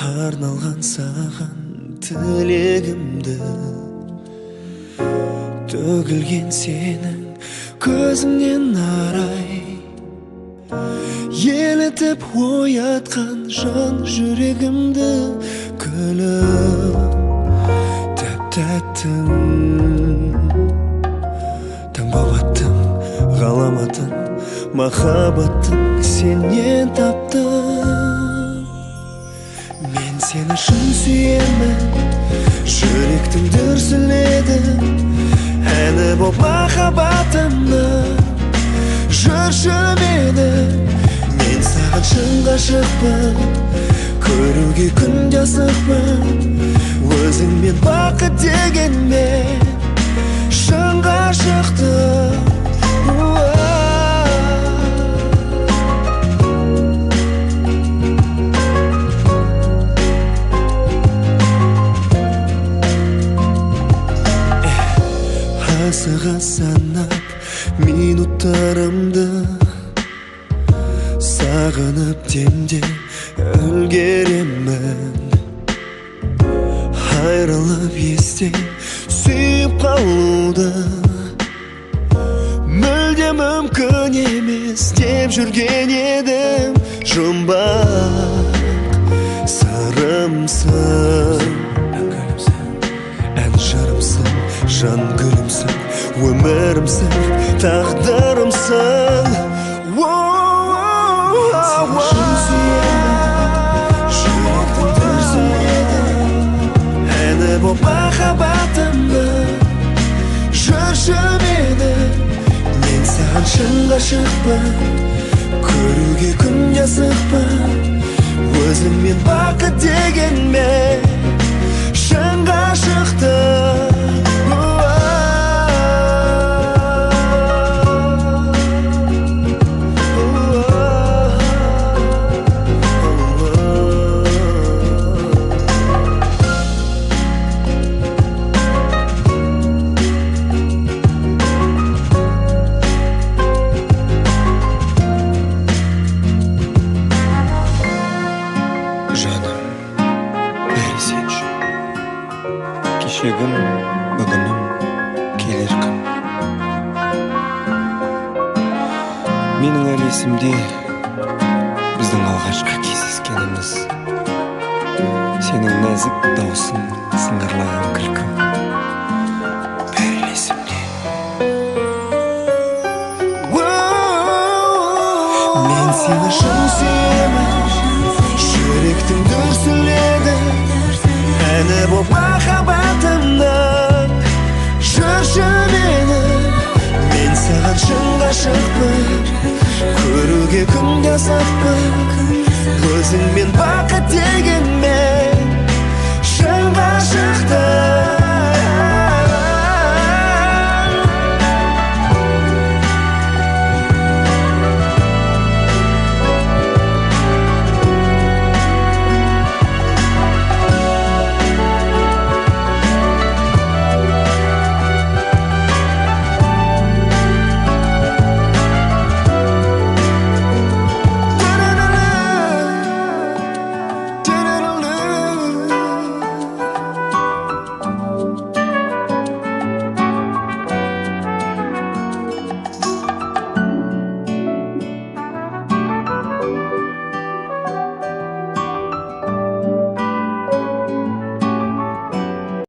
арналған саған тілегімді, төгілген сенің көзіңнен арай, елітіп оятқан жан жүрегімді. Күліп тәп-тәттің таңбап аттың ғаламатын, махаббаттың сенен таптым. Мен сені шын сүйемін, жүректің дүрсіледі, әні боп махаббатымның. Жүрші мені, мен саған шын ғашықпын, көруге күнде асықпын. Өзіңмен бақыт дегенмен шын ғашықтым. Асыға санап минуттарымды, сағынып демде үлгеремін. Айрылып естен сүйіп қалуды мүлде мүмкін емес деп жүрген едім. Жұмбақ сырымсың, ән жырымсың, жан гүлімсің, өмірімсің, тағдырымсың. Боп махаббатымның. Жүрші мені, мен саған шын ғашықпын, көруге күнде асықпын. Өзіңмен бақыт дегенмен шын ғашықтым. Кешегім, бүгінім, келер күн. Менің әлі есімде біздің алғашқы кездескеніміз, сенің нәзік даусың, сыңғырлаған күлкің. Бәрі есімде. Мен сені шын сүйемін, жүректің дүрсіледі, әні боп махаббатымның. Жүрші мені, мен саған шын ғашықпын, көруге күнде асықпын. Өзіңмен бақыт